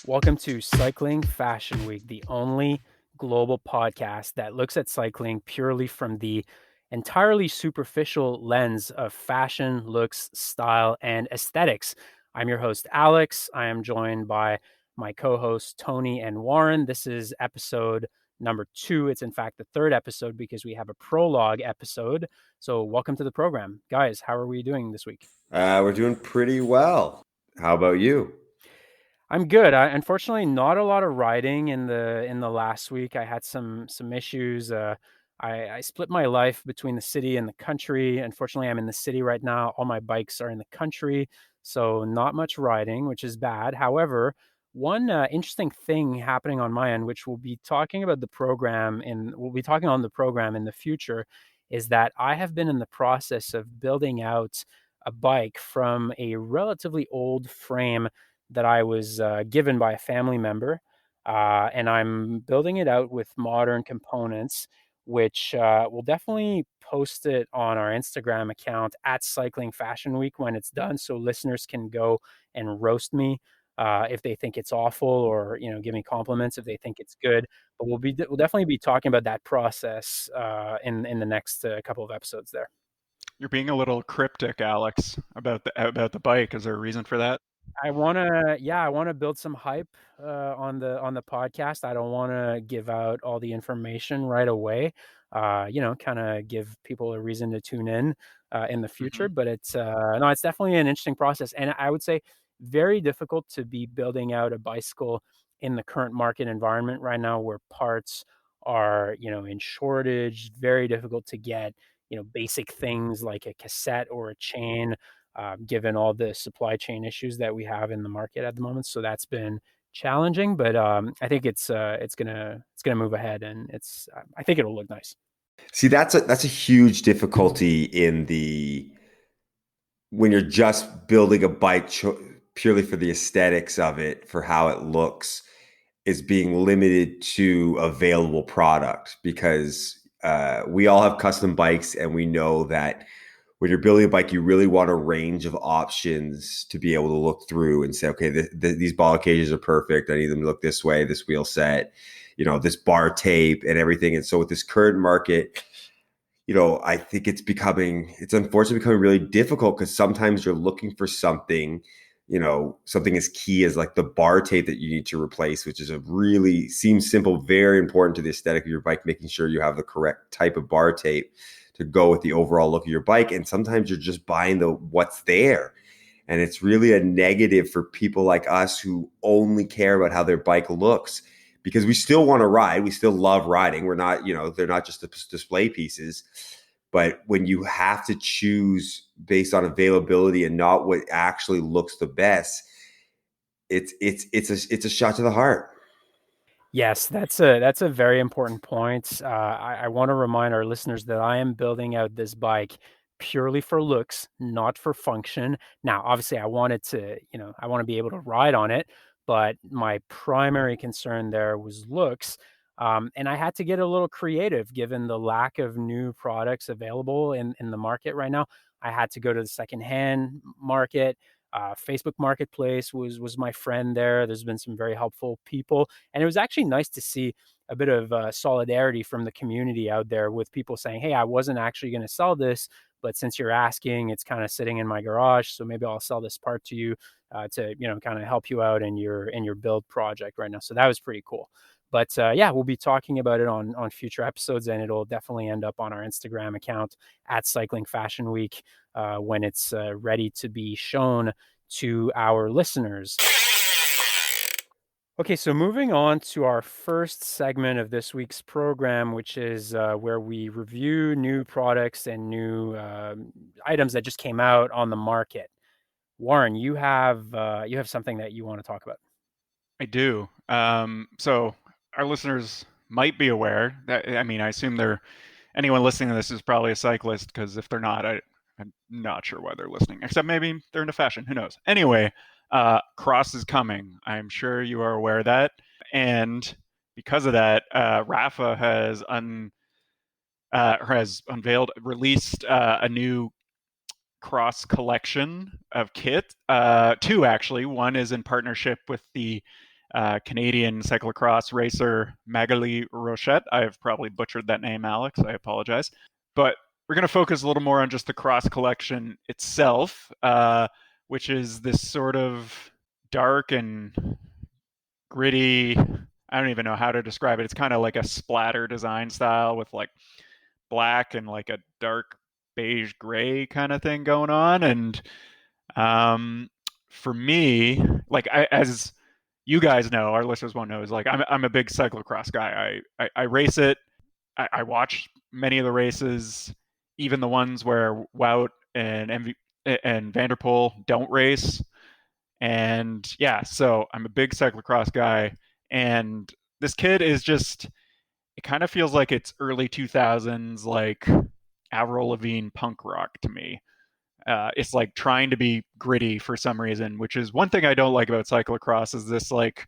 Welcome to Cycling Fashion Week, the only global podcast that looks at cycling purely from the entirely superficial lens of fashion, looks, style, and aesthetics. I'm your host, Alex. I am joined by my co hosts, Tony and Warren. This is episode number 2. It's in fact the third episode because we have a prologue episode. So, welcome to the program. Guys, how are we doing this week? We're doing pretty well. How about you? I'm good. Unfortunately, not a lot of riding in the last week. I had some issues. I split my life between the city and the country. Unfortunately, I'm in the city right now. All my bikes are in the country, so not much riding, which is bad. However, one interesting thing happening on my end, which we'll be talking on the program in the future, is that I have been in the process of building out a bike from a relatively old frame that I was given by a family member, and I'm building it out with modern components, which we'll definitely post it on our Instagram account at Cycling Fashion Week when it's done, so listeners can go and roast me if they think it's awful, or give me compliments if they think it's good. But we'll definitely be talking about that process in the next couple of episodes there. You're being a little cryptic, Alex, about the bike. Is there a reason for that? I wanna build some hype on the podcast. I don't wanna give out all the information right away. Kind of give people a reason to tune in the Hmm. future. But it's no, it's definitely an interesting process, and I would say very difficult to be building out a bicycle in the current market environment right now, where parts are in shortage. Very difficult to get basic things like a cassette or a chain, given all the supply chain issues that we have in the market at the moment. So that's been challenging, but I think it's gonna move ahead, and I think it'll look nice. See, that's a huge difficulty in the when you're just building a bike purely for the aesthetics of it, for how it looks, is being limited to available product because we all have custom bikes and we know that when you're building a bike, you really want a range of options to be able to look through and say, okay, these ball cages are perfect. I need them to look this way, this wheel set, this bar tape and everything. And so with this current market, I think it's unfortunately becoming really difficult because sometimes you're looking for something, something as key as like the bar tape that you need to replace, which is a really seems simple, very important to the aesthetic of your bike, making sure you have the correct type of bar tape to go with the overall look of your bike. And sometimes you're just buying the what's there. And it's really a negative for people like us who only care about how their bike looks because we still want to ride. We still love riding. We're not, they're not just display pieces. But when you have to choose based on availability and not what actually looks the best, it's a shot to the heart. Yes, that's a very important point. I want to remind our listeners that I am building out this bike purely for looks, not for function. Now, obviously, I want to be able to ride on it, but my primary concern there was looks. And I had to get a little creative given the lack of new products available in the market right now. I had to go to the secondhand market. Facebook Marketplace was my friend there. There's been some very helpful people, and it was actually nice to see a bit of solidarity from the community out there, with people saying, "Hey, I wasn't actually going to sell this, but since you're asking, it's kind of sitting in my garage, so maybe I'll sell this part to you to kind of help you out in your build project right now." So that was pretty cool. But yeah, we'll be talking about it on future episodes, and it'll definitely end up on our Instagram account at Cycling Fashion Week when it's ready to be shown to our listeners. Okay, so moving on to our first segment of this week's program, which is where we review new products and new items that just came out on the market. Warren, you have something that you want to talk about. I do. So our listeners might be aware that, I mean, I assume anyone listening to this is probably a cyclist, because if they're not, I'm not sure why they're listening, except maybe they're into fashion. Who knows? Anyway, Cross is coming. I'm sure you are aware of that. And because of that, Rafa has released a new Cross collection of kit. Two, actually. One is in partnership with the Canadian cyclocross racer Magali Rochette. I've probably butchered that name, Alex. I apologize. But we're going to focus a little more on just the cross collection itself, which is this sort of dark and gritty. I don't even know how to describe it. It's kind of like a splatter design style with like black and like a dark beige gray kind of thing going on. And um, for me, like as you guys know, our listeners won't know, is like I'm a big cyclocross guy. I race it. I watch many of the races, even the ones where Wout and and Vanderpool don't race. And yeah, so I'm a big cyclocross guy. And this kid is just, it kind of feels like it's early 2000s, like Avril Lavigne punk rock to me. It's like trying to be gritty for some reason, which is one thing I don't like about cyclocross is this like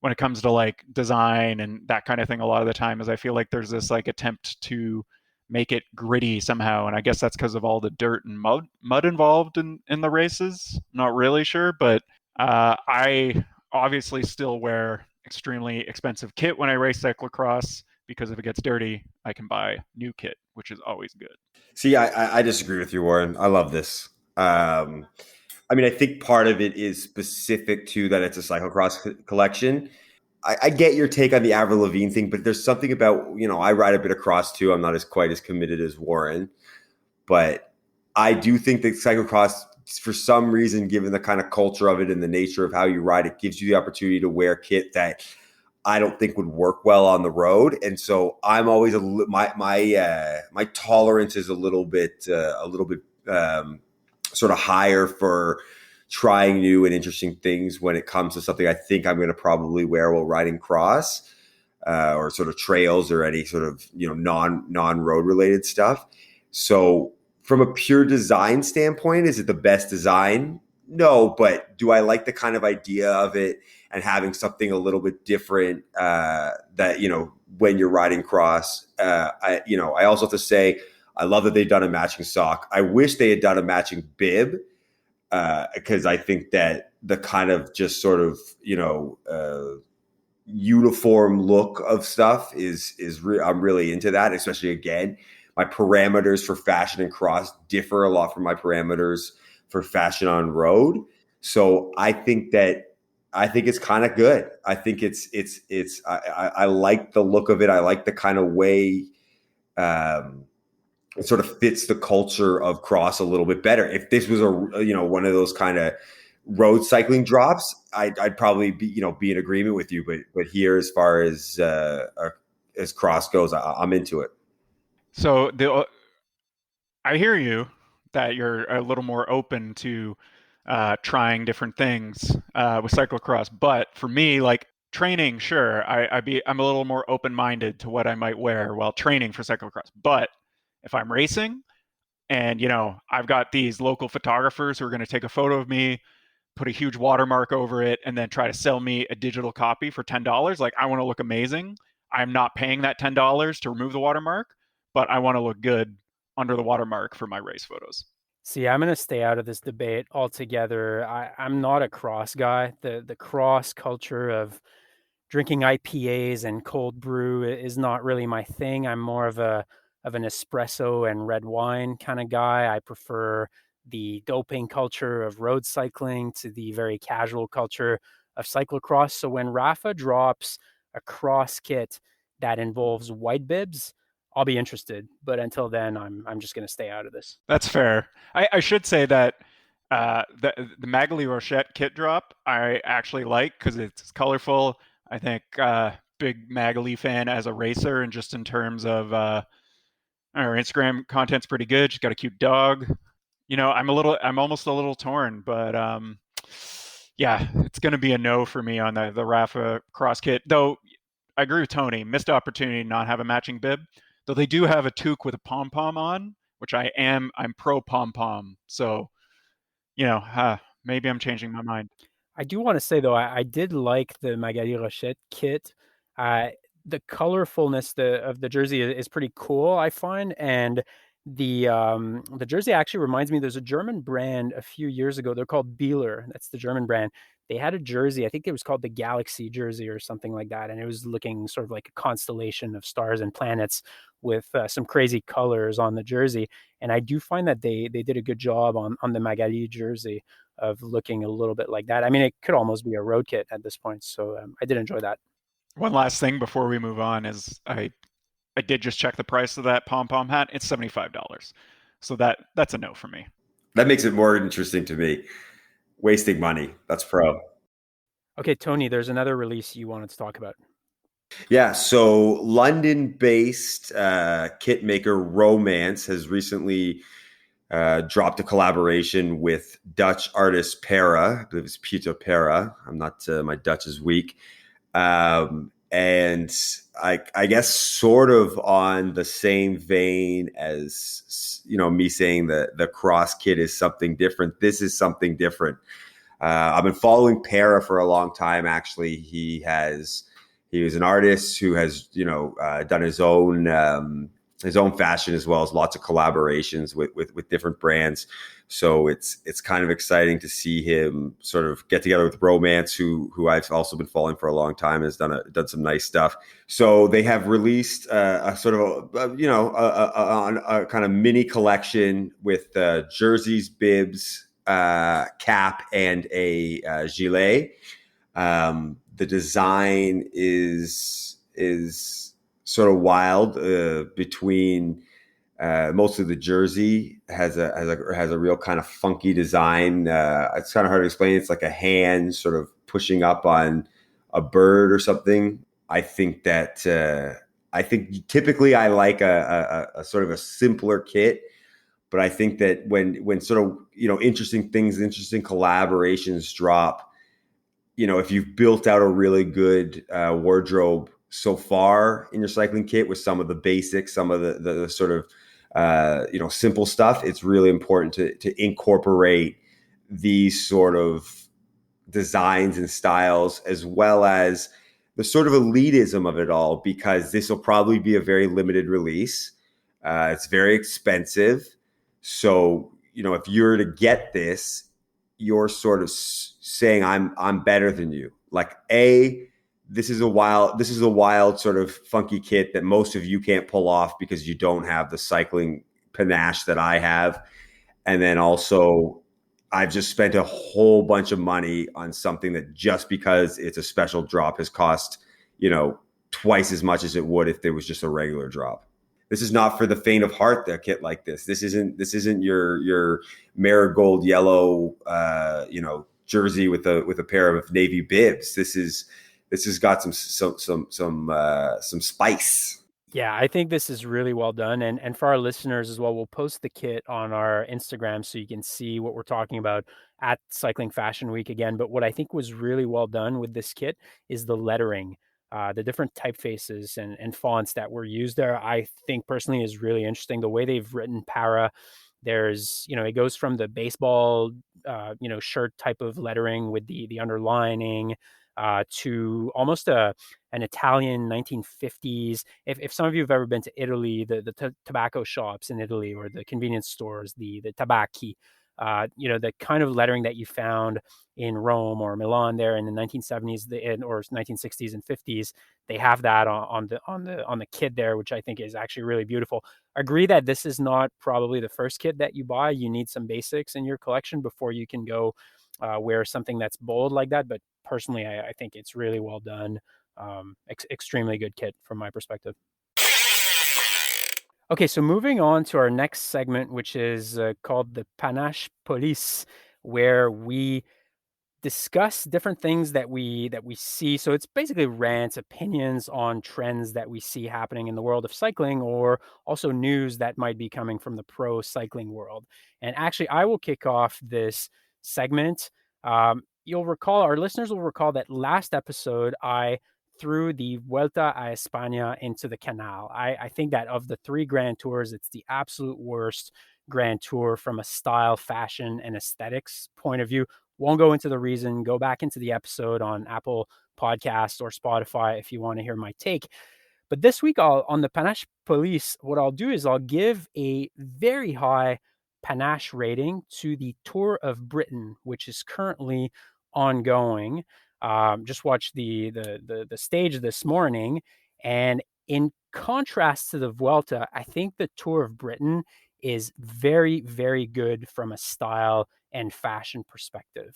when it comes to like design and that kind of thing a lot of the time is I feel like there's this like attempt to make it gritty somehow. And I guess that's because of all the dirt and mud involved in the races. Not really sure, but I obviously still wear extremely expensive kit when I race cyclocross because if it gets dirty, I can buy new kit, which is always good. See, I disagree with you, Warren. I love this. I mean, I think part of it is specific to that it's a cyclocross collection. I get your take on the Avril Lavigne thing, but there's something about, I ride a bit of cross too. I'm not as quite as committed as Warren, but I do think that cyclocross, for some reason, given the kind of culture of it and the nature of how you ride, it gives you the opportunity to wear kit that I don't think would work well on the road. And so I'm always my tolerance is a little bit sort of higher for trying new and interesting things when it comes to something I think I'm going to probably wear while riding cross or sort of trails or any sort of non road related stuff. So from a pure design standpoint, is it the best design? No, but do I like the kind of idea of it and having something a little bit different that when you're riding cross? I also have to say I love that they've done a matching sock. I wish they had done a matching bib because I think that the kind of just sort of uniform look of stuff I'm really into that. Especially again, my parameters for fashion and cross differ a lot from my parameters for fashion on road. So I think it's kind of good. I think I like the look of it. I like the kind of way it sort of fits the culture of cross a little bit better. If this was one of those kind of road cycling drops, I'd probably be in agreement with you. But here, as far as cross goes, I'm into it. So I hear you that you're a little more open to trying different things with cyclocross, but for me, like training, sure, I'm a little more open minded to what I might wear while training for cyclocross. But if I'm racing, and I've got these local photographers who are going to take a photo of me, put a huge watermark over it, and then try to sell me a digital copy for $10. Like I want to look amazing. I'm not paying that $10 to remove the watermark, but I want to look good under the watermark for my race photos. See, I'm going to stay out of this debate altogether. I'm not a cross guy. The cross culture of drinking IPAs and cold brew is not really my thing. I'm more of an espresso and red wine kind of guy. I prefer the doping culture of road cycling to the very casual culture of cyclocross. So when Rafa drops a cross kit that involves white bibs, I'll be interested. But until then, I'm just going to stay out of this. That's fair. I should say that the Magali Rochette kit drop I actually like because it's colorful. I think big Magali fan as a racer and just in terms of her Instagram content's pretty good. She's got a cute dog. I'm almost a little torn, but yeah, it's going to be a no for me on the Rafa cross kit. Though I agree with Tony, missed opportunity to not have a matching bib. Though they do have a toque with a pom pom on, which I'm pro pom pom. So maybe I'm changing my mind. I do want to say though, I did like the Magali Rochette kit. Uh, the colorfulness of the jersey is pretty cool, I find, and The jersey actually reminds me. There's a German brand a few years ago. They're called Beeler. That's the German brand. They had a jersey. I think it was called the Galaxy jersey or something like that, and it was looking sort of like a constellation of stars and planets with some crazy colors on the jersey. And I do find that they did a good job on the Magali jersey of looking a little bit like that. I mean, it could almost be a road kit at this point. So I did enjoy that. One last thing before we move on is I did just check the price of that pom pom hat. It's $75. So that's a no for me. That makes it more interesting to me. Wasting money. That's pro. Okay, Tony, there's another release you wanted to talk about. Yeah, so London-based kit maker Romance has recently dropped a collaboration with Dutch artist Para. I believe it's Pieter Para. I'm not, my Dutch is weak. And I guess sort of on the same vein as, me saying that the cross kit is something different. This is something different. I've been following Para for a long time. Actually, he was an artist who has done his own fashion, as well as lots of collaborations with different brands. So it's kind of exciting to see him sort of get together with Romance, who I've also been following for a long time, has done some nice stuff. So they have released a sort of a kind of mini collection with jerseys, bibs, cap, and a gilet. The design is sort of wild. Between most of the jersey has a real kind of funky design. It's kind of hard to explain. It's like a hand sort of pushing up on a bird or something. I think typically I like a sort of a simpler kit. But I think that when sort of interesting things, interesting collaborations drop, if you've built out a really good wardrobe so far in your cycling kit with some of the basics, some of the sort of simple stuff, it's really important to incorporate these sort of designs and styles, as well as the sort of elitism of it all, because this will probably be a very limited release. It's very expensive. So, if you're to get this, you're sort of saying I'm better than you. Like, this is a wild sort of funky kit that most of you can't pull off because you don't have the cycling panache that I have. And then also, I've just spent a whole bunch of money on something that, just because it's a special drop, has cost, twice as much as it would if there was just a regular drop. This is not for the faint of heart. A kit like this. This isn't your marigold yellow, jersey with a pair of navy bibs. This has got some spice. Yeah, I think this is really well done. And for our listeners as well, we'll post the kit on our Instagram so you can see what we're talking about at Cycling Fashion Week again. But what I think was really well done with this kit is the lettering. The different typefaces and fonts that were used there, I think personally is really interesting. The way they've written Para, there's, it goes from the baseball, shirt type of lettering with the underlining, to almost an Italian 1950s. If some of you have ever been to Italy, the tobacco shops in Italy, or the convenience stores, the tabacchi, the kind of lettering that you found in Rome or Milan there in the 1970s or 1960s and 50s, they have that on the kit there, which I think is actually really beautiful. Agree that this is not probably the first kit that you buy. You need some basics in your collection before you can go wear something that's bold like that. But personally, I think it's really well done. Extremely good kit from my perspective. Okay, so moving on to our next segment, which is called the Panache Police, where we discuss different things that we see. So it's basically rants, opinions on trends that we see happening in the world of cycling, or also news that might be coming from the pro cycling world. And actually, I will kick off this segment. You'll recall, our listeners will recall, that last episode I threw the Vuelta a España into the canal. I think that of the three Grand Tours, it's the absolute worst Grand Tour from a style, fashion, and aesthetics point of view. Won't go into the reason. Go back into the episode on Apple Podcasts or Spotify if you want to hear my take. But this week, on the Panache Police, what I'll do is I'll give a very high panache rating to the Tour of Britain, which is currently ongoing. Just watched the stage this morning, and in contrast to the Vuelta, I think the Tour of Britain is very, very good from a style and fashion perspective.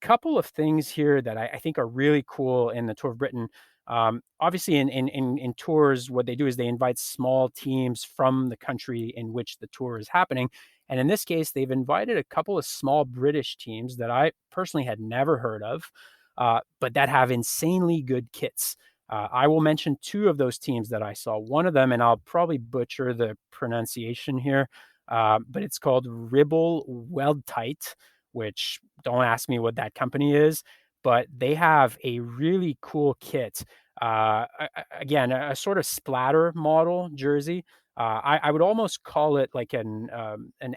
Couple of things here that I think are really cool in the Tour of Britain. Obviously, in tours, what they do is they invite small teams from the country in which the tour is happening. And in this case, they've invited a couple of small British teams that I personally had never heard of, but that have insanely good kits. I will mention two of those teams that I saw. One of them, and I'll probably butcher the pronunciation here, but it's called Ribble Weldtight, which don't ask me what that company is, but they have a really cool kit. Again, a sort of splatter model jersey. I would almost call it like an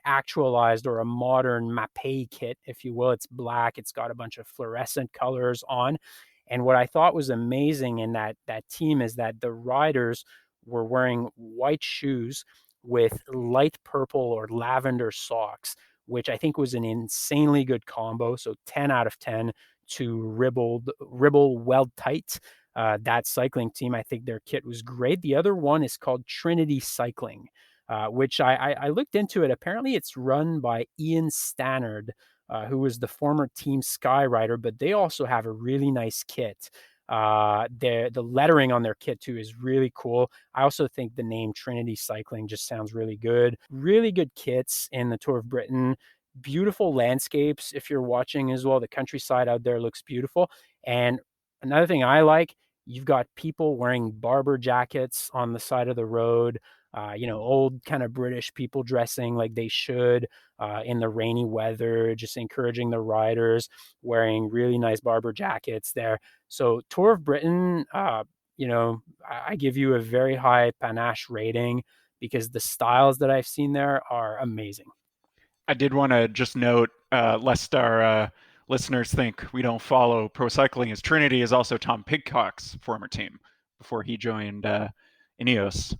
actualized or a modern Mapei kit, if you will. It's black. It's got a bunch of fluorescent colors on. And what I thought was amazing in that team is that the riders were wearing white shoes with light purple or lavender socks, which I think was an insanely good combo. So 10 out of 10 to Ribble Weld Tight. That cycling team, I think their kit was great. The other one is called Trinity Cycling, which I looked into it. Apparently, it's run by Ian Stannard, who was the former Team Sky rider, but they also have a really nice kit. The lettering on their kit too is really cool. I also think the name Trinity Cycling just sounds really good. Really good kits in the Tour of Britain. Beautiful landscapes if you're watching as well. The countryside out there looks beautiful. And another thing I like, you've got people wearing barber jackets on the side of the road. Old kind of British people dressing like they should in the rainy weather, just encouraging the riders, wearing really nice barber jackets there. So Tour of Britain, I give you a very high panache rating because the styles that I've seen there are amazing. I did want to just note, lest our listeners think we don't follow pro cycling, as Trinity is also Tom Pidcock's former team before he joined Ineos.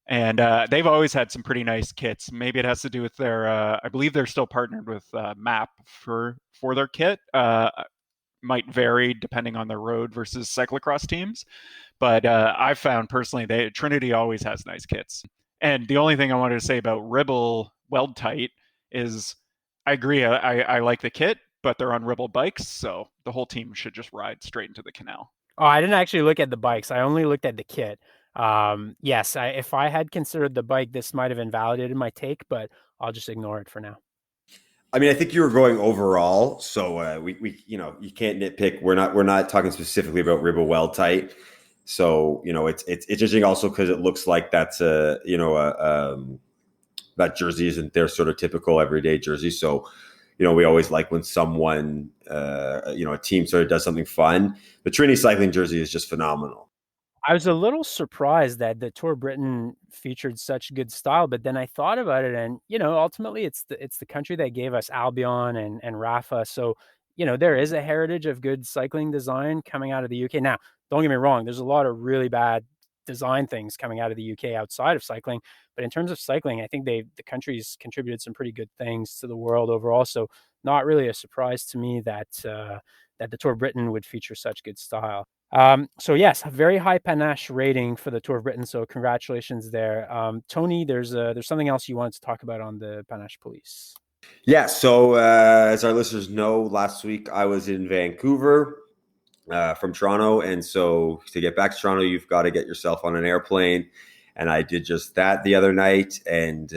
And they've always had some pretty nice kits. Maybe it has to do with their, I believe they're still partnered with MAP for their kit. Might vary depending on their road versus cyclocross teams. But I've found personally, Trinity always has nice kits. And the only thing I wanted to say about Ribble Weld Tight is I agree. I like the kit, but they're on Ribble bikes, so the whole team should just ride straight into the canal. Oh, I didn't actually look at the bikes. I only looked at the kit. Yes, if I had considered the bike, this might have invalidated my take, but I'll just ignore it for now. I mean, I think you were going overall, so we you can't nitpick. We're not talking specifically about Ribble Well Tight. So it's interesting also because it looks like that's that jersey isn't their sort of typical everyday jersey. So we always like when someone a team sort of does something fun. The Trinity Cycling jersey is just phenomenal. I was a little surprised that the Tour Britain featured such good style, but then I thought about it, and ultimately it's the country that gave us Albion and Rafa. So there is a heritage of good cycling design coming out of the UK. Now, don't get me wrong, there's a lot of really bad design things coming out of the UK outside of cycling, but in terms of cycling, I think the country's contributed some pretty good things to the world overall. So not really a surprise to me that that the Tour of Britain would feature such good style. So yes, a very high panache rating for the Tour of Britain. So congratulations there. Tony, there's something else you wanted to talk about on the Panache Police. Yeah. So as our listeners know, last week I was in Vancouver from Toronto, and so to get back to Toronto, you've got to get yourself on an airplane. And I did just that the other night. And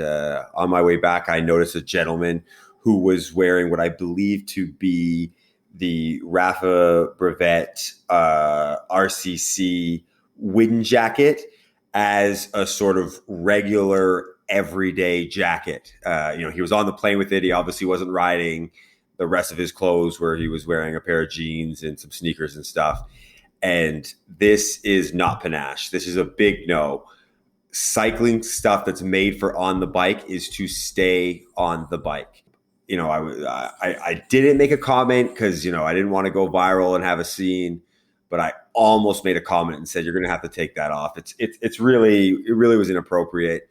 on my way back, I noticed a gentleman who was wearing what I believe to be the Rafa Brevet RCC wind jacket as a sort of regular everyday jacket. He was on the plane with it. He obviously wasn't riding. The rest of his clothes where he was wearing a pair of jeans and some sneakers and stuff. And this is not panache. This is a big no. Cycling stuff that's made for on the bike is to stay on the bike. I didn't make a comment because I didn't want to go viral and have a scene, but I almost made a comment and said, "You're going to have to take that off. It really was inappropriate."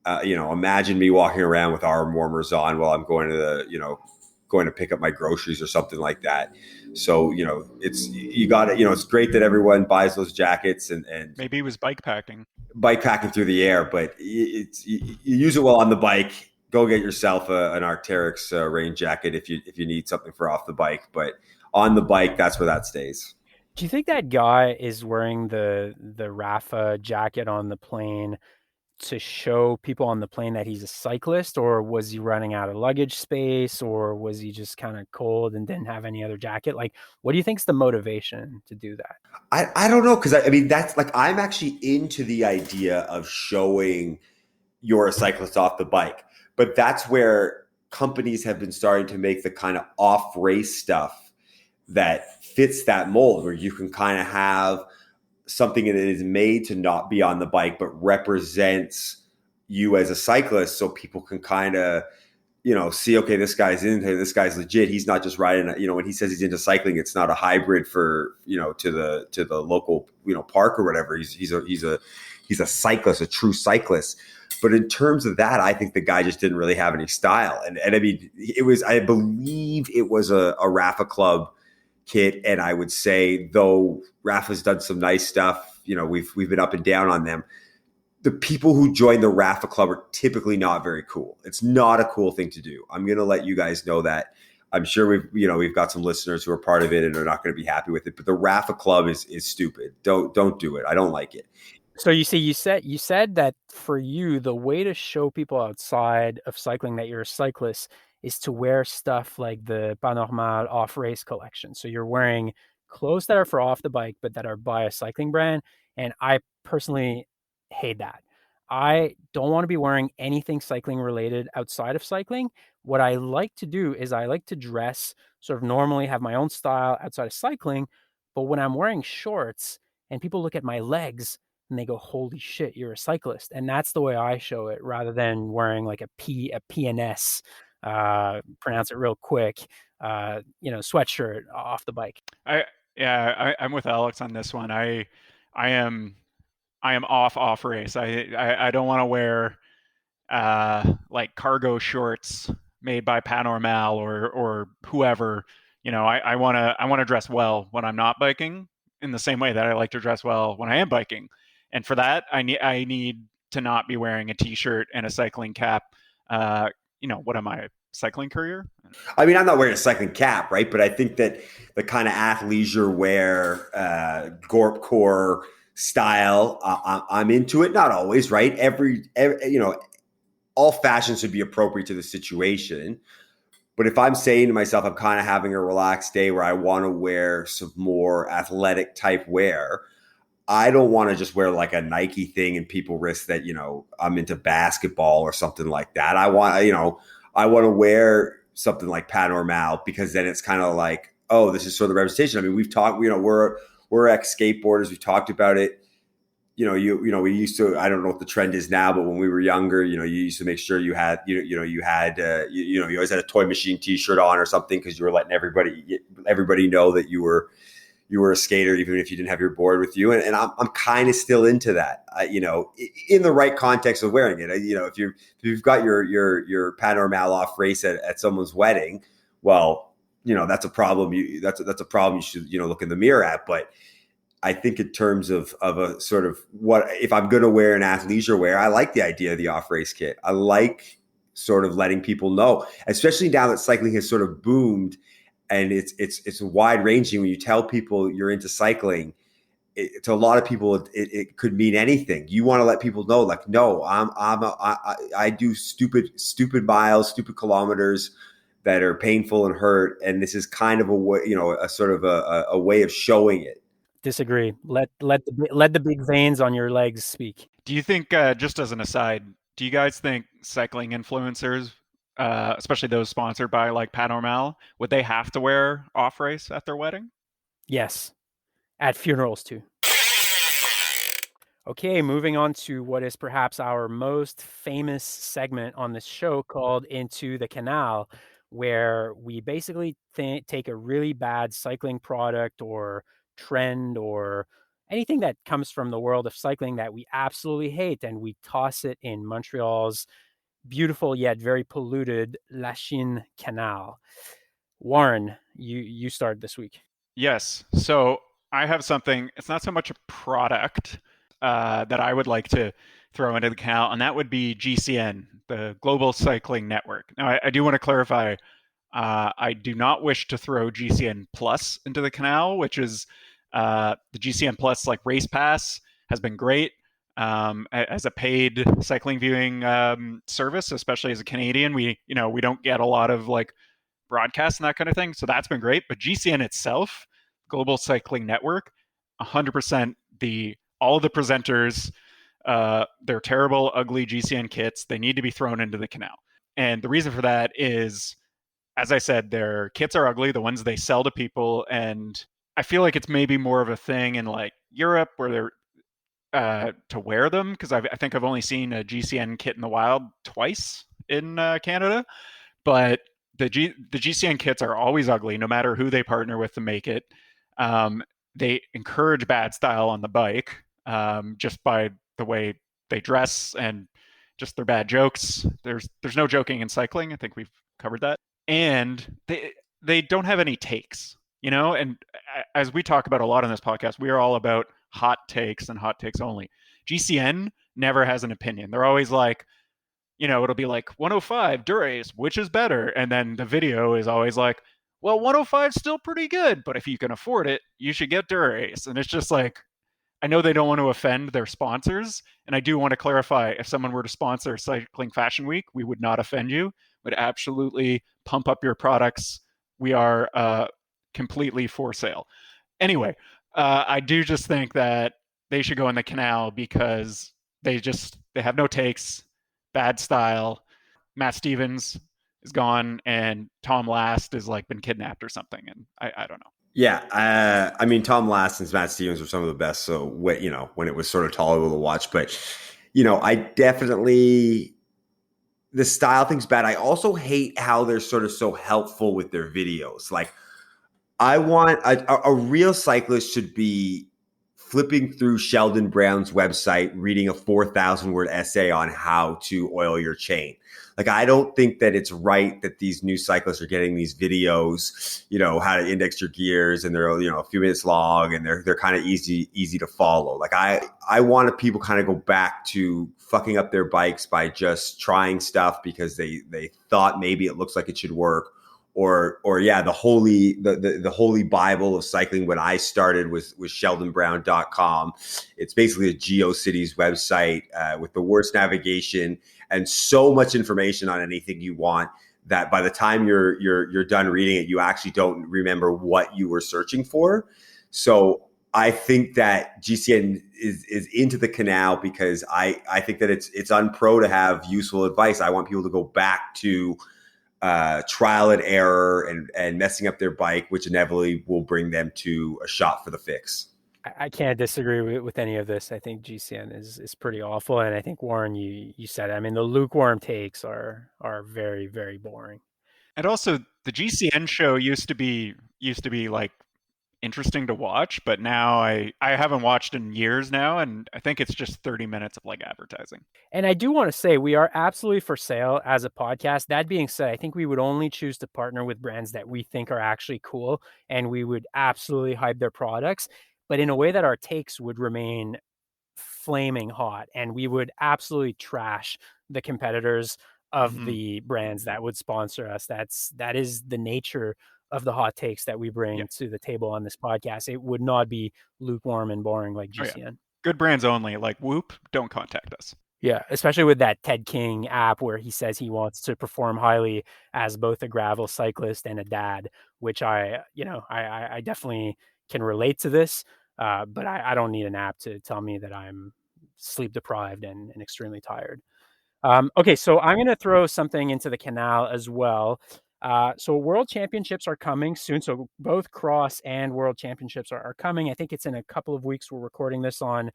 Imagine me walking around with arm warmers on while I'm going to pick up my groceries or something like that. So, it's great that everyone buys those jackets and Maybe he was bike packing. bike packing through the air, but you use it well on the bike. Go get yourself an Arc'teryx rain jacket if you need something for off the bike. But on the bike, that's where that stays. Do you think that guy is wearing the Rafa jacket on the plane to show people on the plane that he's a cyclist, or was he running out of luggage space, or was he just kind of cold and didn't have any other jacket? Like, what do you think's the motivation to do that? I don't know because I mean that's like I'm actually into the idea of showing you're a cyclist off the bike, but that's where companies have been starting to make the kind of off race stuff that fits that mold where you can kind of have something that is made to not be on the bike but represents you as a cyclist so people can kind of see, okay, this guy's in here, this guy's legit. He's not just riding, when he says he's into cycling, it's not a hybrid for, to the local, park or whatever. He's a cyclist, a true cyclist. But in terms of that, I think the guy just didn't really have any style. And I mean, I believe it was a Rafa Club kit. And I would say, though Rafa's done some nice stuff, we've been up and down on them. The people who join the Rafa Club are typically not very cool. It's not a cool thing to do. I'm going to let you guys know that. I'm sure we've got some listeners who are part of it and are not going to be happy with it. But the Rafa Club is stupid. Don't do it. I don't like it. So you said that for you, the way to show people outside of cycling that you're a cyclist is to wear stuff like the Pas Normal off race collection. So you're wearing clothes that are for off the bike, but that are by a cycling brand. And I personally hate that. I don't want to be wearing anything cycling related outside of cycling. What I like to do is I like to dress sort of normally, have my own style outside of cycling. But when I'm wearing shorts and people look at my legs, and they go, "Holy shit, you're a cyclist." And that's the way I show it, rather than wearing like a PNS, pronounce it real quick, sweatshirt off the bike. I yeah, I'm with Alex on this one. I am I am off race. I don't want to wear like cargo shorts made by Panormal or whoever. I want to dress well when I'm not biking in the same way that I like to dress well when I am biking. And for that, I need to not be wearing a t-shirt and a cycling cap. What am I? Cycling courier? I mean, I'm not wearing a cycling cap, right? But I think that the kind of athleisure wear, Gorp core style, I'm into it. Not always, right? All fashion should be appropriate to the situation. But if I'm saying to myself, I'm kind of having a relaxed day where I want to wear some more athletic type wear, I don't want to just wear like a Nike thing and people risk that, I'm into basketball or something like that. I want to wear something like Panormal because then it's kind of like, oh, this is sort of representation. I mean, we've talked, we're ex skateboarders. We've talked about it. We used to, I don't know what the trend is now, but when we were younger, you used to make sure you had, you always had a Toy Machine t-shirt on or something because you were letting everybody know that you were a skater, even if you didn't have your board with you. And I'm kind of still into that, in the right context of wearing it. If you've got your Panormal off race at someone's wedding, well, that's a problem. That's a problem you should, look in the mirror at. But I think in terms of a sort of what, if I'm going to wear an athleisure wear, I like the idea of the off race kit. I like sort of letting people know, especially now that cycling has sort of boomed and it's wide ranging. When you tell people you're into cycling, to a lot of people, it could mean anything. You want to let people know, like, no, I do stupid miles, stupid kilometers that are painful and hurt. And this is kind of a way, a sort of a way of showing it. Disagree. Let the big veins on your legs speak. Do you think, just as an aside, do you guys think cycling influencers, especially those sponsored by like Panormal, would they have to wear off race at their wedding? Yes, at funerals too. Okay, moving on to what is perhaps our most famous segment on this show called Into the Canal, where we basically take a really bad cycling product or trend or anything that comes from the world of cycling that we absolutely hate, and we toss it in Montreal's beautiful yet very polluted Lachine Canal. Warren, you start this week. Yes. So I have something. It's not so much a product that I would like to throw into the canal, and that would be GCN, the Global Cycling Network. Now, I do want to clarify. I do not wish to throw GCN Plus into the canal, which is the GCN Plus like race pass has been great as a paid cycling viewing service, especially as a Canadian. We don't get a lot of like broadcasts and that kind of thing, so that's been great. But GCN itself, Global Cycling Network, 100% the all of the presenters, they're terrible, ugly GCN kits. They need to be thrown into the canal, and the reason for that is, as I said, their kits are ugly, the ones they sell to people, and I feel like it's maybe more of a thing in like Europe where they're to wear them, because I think I've only seen a GCN kit in the wild twice in Canada, but the GCN kits are always ugly, no matter who they partner with to make it. Um, they encourage bad style on the bike just by the way they dress and just their bad jokes. There's no joking in cycling. I think we've covered that, and they don't have any takes, And as we talk about a lot on this podcast, we are all about hot takes and hot takes only. GCN never has an opinion. They're always like, it'll be like 105 Durace, which is better? And then the video is always like, well, 105 is still pretty good, but if you can afford it, you should get Durace. And it's just like, I know they don't want to offend their sponsors. And I do want to clarify, if someone were to sponsor Cycling Fashion Week, we would not offend you. Would absolutely pump up your products. We are completely for sale. Anyway, I do just think that they should go in the canal because they have no takes, bad style. Matt Stevens is gone, and Tom Last is like been kidnapped or something, and I don't know. Yeah, I mean, Tom Last and Matt Stevens were some of the best. So when it was sort of tolerable to watch, but I definitely, the style thing's bad. I also hate how they're sort of so helpful with their videos. Like, I want a real cyclist should be flipping through Sheldon Brown's website, reading a 4,000 word essay on how to oil your chain. Like, I don't think that it's right that these new cyclists are getting these videos, how to index your gears, and they're, a few minutes long, and they're kind of easy to follow. Like, I want people kind of go back to fucking up their bikes by just trying stuff because they thought maybe it looks like it should work. Or yeah, the holy Bible of cycling when I started was sheldonbrown.com. It's basically a GeoCities website with the worst navigation and so much information on anything you want that by the time you're done reading it, you actually don't remember what you were searching for. So I think that GCN is into the canal because I think that it's unpro to have useful advice. I want people to go back to trial and error and messing up their bike, which inevitably will bring them to a shot for the fix. I can't disagree with any of this. I think GCN is pretty awful, and I think, Warren, you said it. I mean, the lukewarm takes are very, very boring. And also, the GCN show used to be like interesting to watch, but now I haven't watched in years now, and I think it's just 30 minutes of like advertising. And I do want to say we are absolutely for sale as a podcast. That being said, I think we would only choose to partner with brands that we think are actually cool, and we would absolutely hype their products, but in a way that our takes would remain flaming hot, and we would absolutely trash the competitors of the brands that would sponsor us. That is the nature of the hot takes that we bring to the table on this podcast. It would not be lukewarm and boring like GCN. Oh, yeah. Good brands only, like Whoop, don't contact us. Yeah, especially with that Ted King app where he says he wants to perform highly as both a gravel cyclist and a dad, which I definitely can relate to this, but I don't need an app to tell me that I'm sleep deprived and extremely tired. Okay, so I'm going to throw something into the canal as well. So World Championships are coming soon. So both Cross and World Championships are coming. I think it's in a couple of weeks. We're recording this on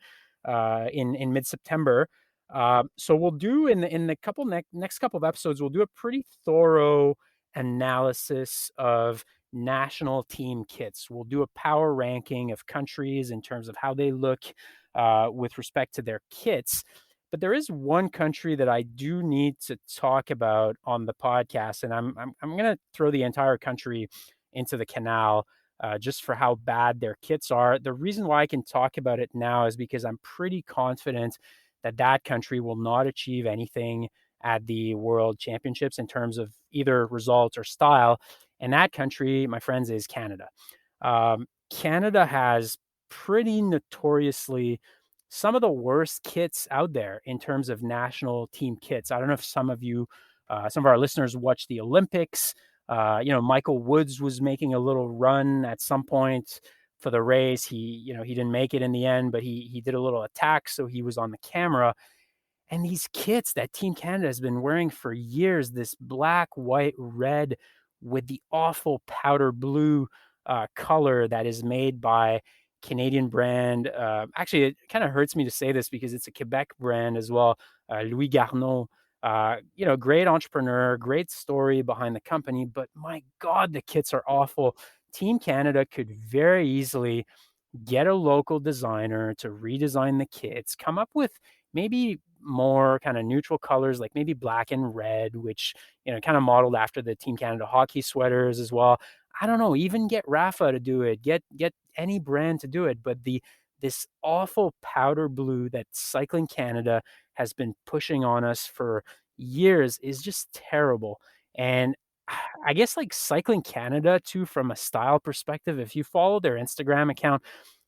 in mid-September. So we'll do in the next couple of episodes, we'll do a pretty thorough analysis of national team kits. We'll do a power ranking of countries in terms of how they look with respect to their kits. But there is one country that I do need to talk about on the podcast, and I'm going to throw the entire country into the canal just for how bad their kits are. The reason why I can talk about it now is because I'm pretty confident that that country will not achieve anything at the World Championships in terms of either results or style. And that country, my friends, is Canada. Canada has pretty notoriously some of the worst kits out there in terms of national team kits. I don't know if some of you, some of our listeners watch the Olympics. Michael Woods was making a little run at some point for the race. He didn't make it in the end, but he did a little attack, so he was on the camera. And these kits that Team Canada has been wearing for years, this black, white, red with the awful powder blue color that is made by Canadian brand. Actually, it kind of hurts me to say this because it's a Quebec brand as well. Louis Garneau, great entrepreneur, great story behind the company, but my God, the kits are awful. Team Canada could very easily get a local designer to redesign the kits, come up with maybe more kind of neutral colors, like maybe black and red, which, kind of modeled after the Team Canada hockey sweaters as well. I don't know, even get Rafa to do it, get any brand to do it. But this awful powder blue that Cycling Canada has been pushing on us for years is just terrible. And I guess like Cycling Canada too, from a style perspective, if you follow their Instagram account,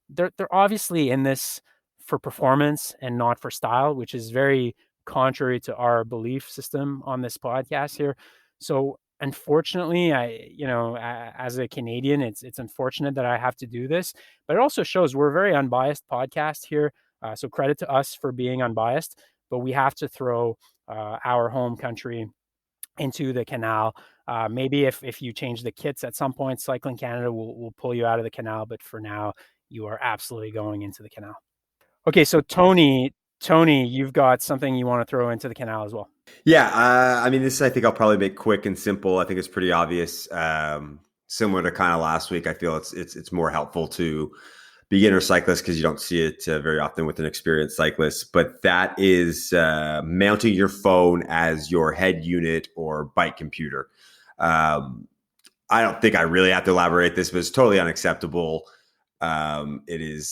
they're obviously in this for performance and not for style, which is very contrary to our belief system on this podcast here. So unfortunately, as a Canadian, it's unfortunate that I have to do this, but it also shows we're a very unbiased podcast here. So credit to us for being unbiased, but we have to throw our home country into the canal. Maybe if you change the kits at some point, Cycling Canada will pull you out of the canal. But for now, you are absolutely going into the canal. Okay, so Tony, you've got something you want to throw into the canal as well. Yeah, I mean, this I think I'll probably make quick and simple. I think it's pretty obvious. Similar to kind of last week, I feel it's more helpful to beginner cyclists because you don't see it very often with an experienced cyclist. But that is mounting your phone as your head unit or bike computer. I don't think I really have to elaborate this, but it's totally unacceptable. It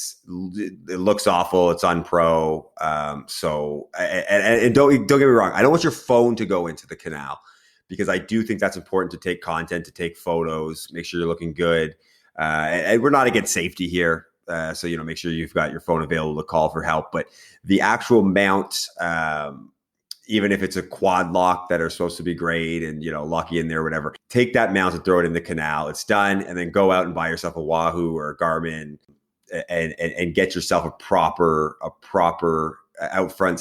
looks awful. It's unpro. And don't get me wrong. I don't want your phone to go into the canal because I do think that's important to take content, to take photos, make sure you're looking good. And we're not against safety here. So, make sure you've got your phone available to call for help, but the actual mount, even if it's a quad lock that are supposed to be great and, lock you in there or whatever, take that mount and throw it in the canal. It's done. And then go out and buy yourself a Wahoo or a Garmin and get yourself a proper out front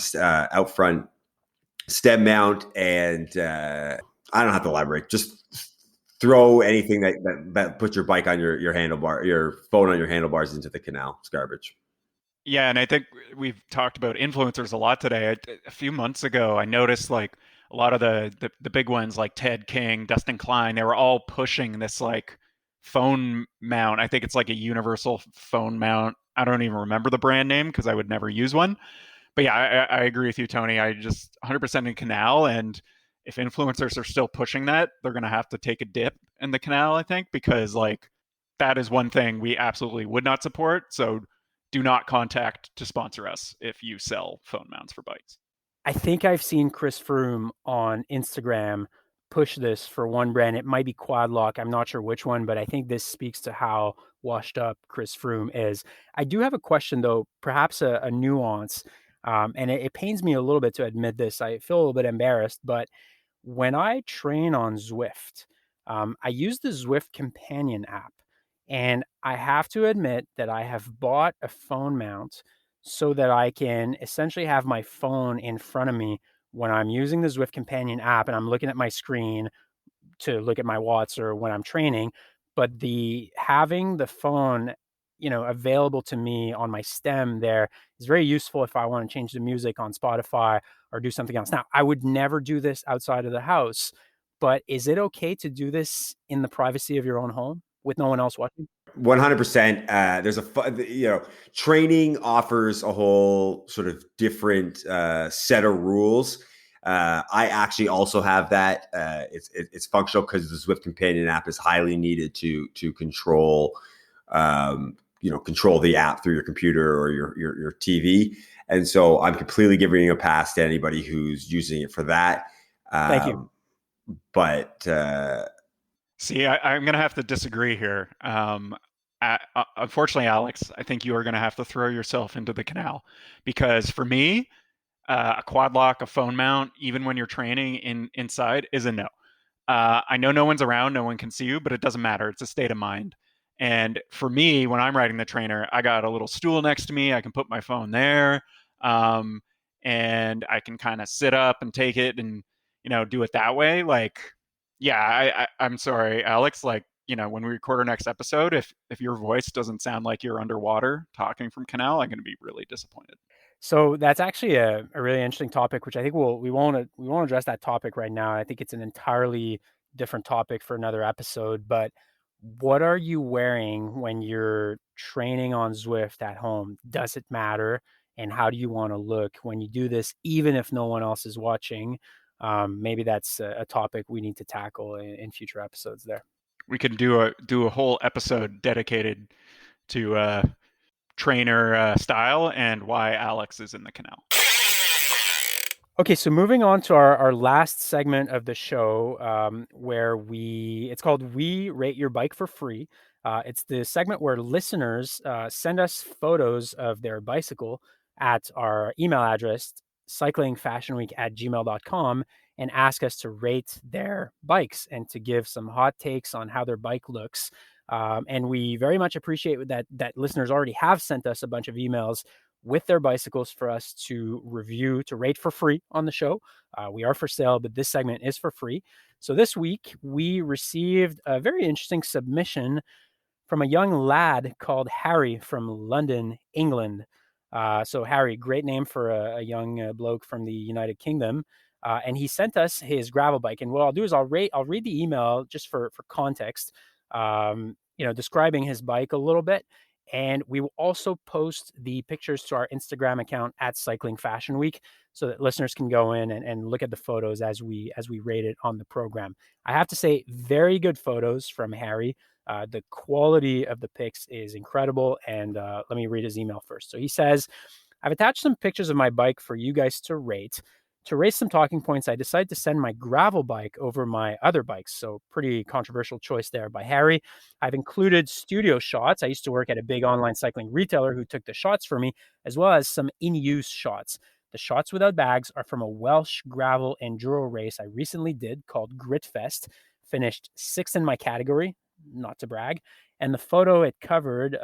stem mount. And I don't have to elaborate. Just throw anything that puts your bike on your handlebar, your phone on your handlebars into the canal. It's garbage. Yeah, and I think we've talked about influencers a lot today. A few months ago, I noticed like a lot of the big ones like Ted King, Dustin Klein, they were all pushing this like phone mount. I think it's like a universal phone mount. I don't even remember the brand name because I would never use one. But yeah, I agree with you, Tony. I just 100% in canal, and if influencers are still pushing that, they're gonna have to take a dip in the canal, I think, because like that is one thing we absolutely would not support. So do not contact to sponsor us if you sell phone mounts for bikes. I think I've seen Chris Froome on Instagram push this for one brand. It might be Quad Lock. I'm not sure which one, but I think this speaks to how washed up Chris Froome is. I do have a question, though, perhaps a nuance. And it pains me a little bit to admit this. I feel a little bit embarrassed, but when I train on Zwift, I use the Zwift Companion app. And I have to admit that I have bought a phone mount so that I can essentially have my phone in front of me when I'm using the Zwift Companion app and I'm looking at my screen to look at my watts or when I'm training. But the having the phone, available to me on my stem there is very useful if I want to change the music on Spotify or do something else. Now, I would never do this outside of the house, but is it okay to do this in the privacy of your own home? with no one else watching? 100%. There's training offers a whole sort of different set of rules. I actually also have that. It's functional because the Zwift Companion app is highly needed to control, control the app through your computer or your TV. And so I'm completely giving a pass to anybody who's using it for that. Thank you. But See, I'm going to have to disagree here. Unfortunately, Alex, I think you are going to have to throw yourself into the canal because for me, a quad lock, a phone mount, even when you're training inside, is a no. I know no one's around, no one can see you, but it doesn't matter. It's a state of mind. And for me, when I'm riding the trainer, I got a little stool next to me. I can put my phone there, and I can kind of sit up and take it and do it that way. Like, yeah, I'm sorry, Alex. Like, when we record our next episode, if your voice doesn't sound like you're underwater talking from canal, I'm going to be really disappointed. So that's actually a really interesting topic, which I think we won't address that topic right now. I think it's an entirely different topic for another episode. But what are you wearing when you're training on Zwift at home? Does it matter? And how do you want to look when you do this, even if no one else is watching? Maybe that's a topic we need to tackle in future episodes there. We can do a whole episode dedicated to trainer style and why Alex is in the canal. Okay, so moving on to our last segment of the show, where it's called We Rate Your Bike for Free. It's the segment where listeners send us photos of their bicycle at our email address, cyclingfashionweek@gmail.com, and ask us to rate their bikes and to give some hot takes on how their bike looks. And we very much appreciate that listeners already have sent us a bunch of emails with their bicycles for us to review, to rate for free on the show. We are for sale, but this segment is for free. So this week, we received a very interesting submission from a young lad called Harry from London, England. So Harry, great name for a young bloke from the United Kingdom. And he sent us his gravel bike. And what I'll do is I'll read the email just for context, describing his bike a little bit. And we will also post the pictures to our Instagram account at Cycling Fashion Week so that listeners can go in and look at the photos as we rate it on the program. I have to say, very good photos from Harry. The quality of the pics is incredible. And let me read his email first. So he says, I've attached some pictures of my bike for you guys to rate. To raise some talking points, I decided to send my gravel bike over my other bikes. So pretty controversial choice there by Harry. I've included studio shots. I used to work at a big online cycling retailer who took the shots for me, as well as some in-use shots. The shots without bags are from a Welsh gravel enduro race I recently did called Gritfest. Finished sixth in my category, not to brag. And the photo of it covered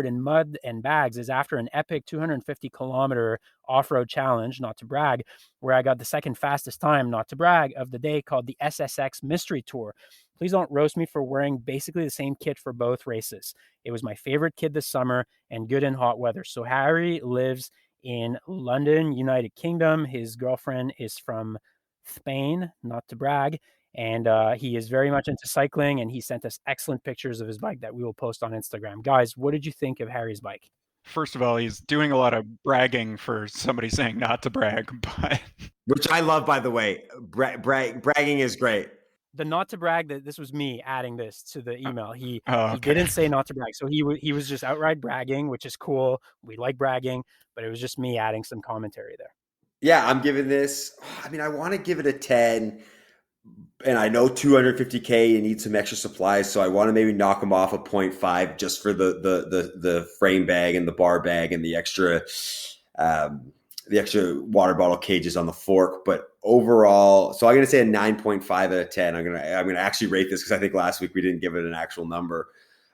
in mud and bags is after an epic 250-kilometer off-road challenge, not to brag, where I got the second fastest time, not to brag, of the day called the SSX Mystery Tour. Please don't roast me for wearing basically the same kit for both races. It was my favorite kit this summer and good in hot weather. So Harry lives in London, United Kingdom. His girlfriend is from Spain, not to brag. And he is very much into cycling, and he sent us excellent pictures of his bike that we will post on Instagram. Guys, what did you think of Harry's bike? First of all, he's doing a lot of bragging for somebody saying not to brag, but which I love, by the way. Bragging is great. The not to brag, that this was me adding this to the email. He okay. didn't say not to brag, so he was just outright bragging, which is cool. We like bragging, but it was just me adding some commentary there. Yeah, I'm giving this. I mean, I want to give it a 10. And I know 250K, you need some extra supplies, so I want to maybe knock them off a 0.5 just for the frame bag and the bar bag and the extra water bottle cages on the fork. But overall, so I'm going to say a 9.5 out of 10. I'm going to actually rate this because I think last week we didn't give it an actual number.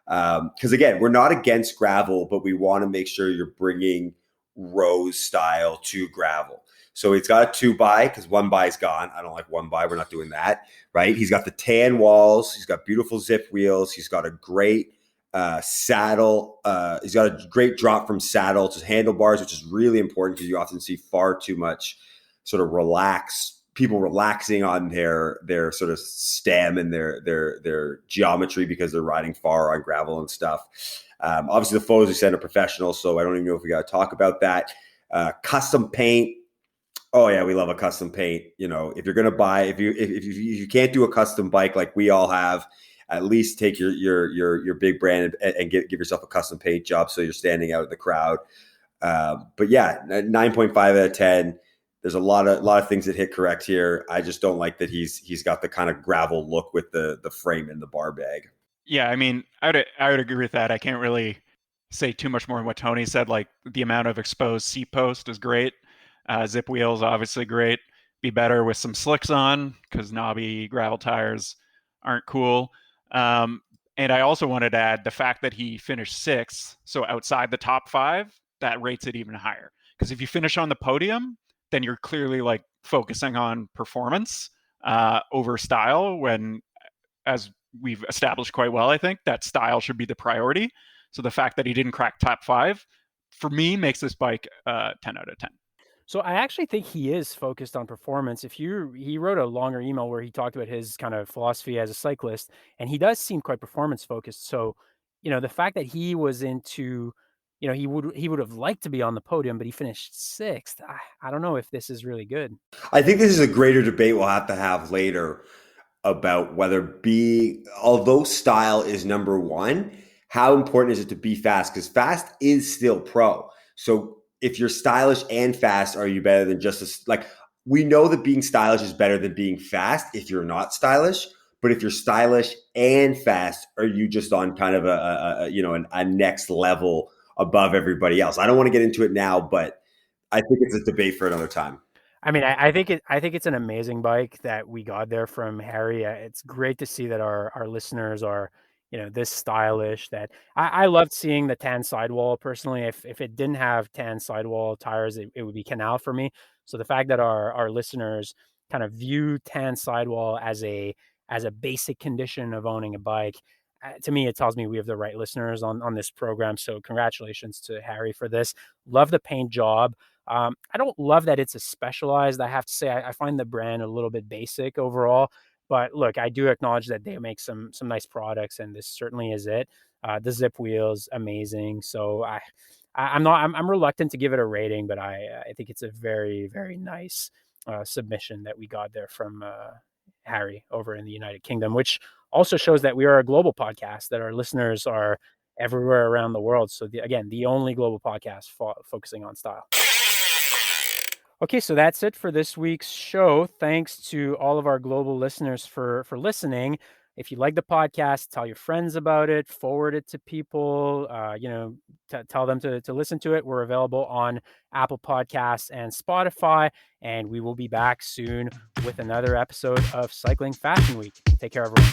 Because again, we're not against gravel, but we want to make sure you're bringing Rose style to gravel. So it's got a 2x because 1x is gone. I don't like 1x. We're not doing that, right? He's got the tan walls. He's got beautiful zip wheels. He's got a great saddle. He's got a great drop from saddle to handlebars, which is really important because you often see far too much sort of relaxed people relaxing on their sort of stem and their geometry because they're riding far on gravel and stuff. Obviously, the photos we send are professional, so I don't even know if we got to talk about that. Custom paint. Oh yeah, we love a custom paint. You know, if you're gonna buy, if you can't do a custom bike like we all have, at least take your big brand and give yourself a custom paint job so you're standing out in the crowd. But yeah, 9.5 out of 10. There's a lot of things that hit correct here. I just don't like that he's got the kind of gravel look with the frame and the bar bag. Yeah, I mean, I would agree with that. I can't really say too much more than what Tony said. Like the amount of exposed seat post is great. Zip wheels obviously great. Be better with some slicks on because knobby gravel tires aren't cool. And I also wanted to add the fact that he finished sixth, so outside the top five, that rates it even higher. Because if you finish on the podium, then you're clearly like focusing on performance over style. When, as we've established quite well, I think that style should be the priority. So the fact that he didn't crack top five, for me, makes this bike 10 out of 10. So I actually think he is focused on performance. He wrote a longer email where he talked about his kind of philosophy as a cyclist, and he does seem quite performance focused. So, the fact that he was into, he would have liked to be on the podium, but he finished sixth. I don't know if this is really good. I think this is a greater debate we'll have to have later about although style is number one, how important is it to be fast? Because fast is still pro. So if you're stylish and fast, are you better than we know that being stylish is better than being fast if you're not stylish. But if you're stylish and fast, are you just on kind of a next level above everybody else? I don't want to get into it now, but I think it's a debate for another time. I mean, I think it's an amazing bike that we got there from Harry. It's great to see that our listeners are, this stylish. That I loved seeing the tan sidewall personally. If it didn't have tan sidewall tires, it would be canal for me. So the fact that our listeners kind of view tan sidewall as a basic condition of owning a bike, to me, it tells me we have the right listeners on this program. So congratulations to Harry for this. Love the paint job. I don't love that it's a specialized. I have to say, I find the brand a little bit basic overall. But look, I do acknowledge that they make some nice products, and this certainly is it. The zip wheels, amazing. So I'm reluctant to give it a rating, but I think it's a very very nice submission that we got there from Harry over in the United Kingdom, which also shows that we are a global podcast, that our listeners are everywhere around the world. So again, the only global podcast focusing on style. Okay, so that's it for this week's show. Thanks to all of our global listeners for listening. If you like the podcast, tell your friends about it, forward it to people, tell them to listen to it. We're available on Apple Podcasts and Spotify, and we will be back soon with another episode of Cycling Fashion Week. Take care, everyone.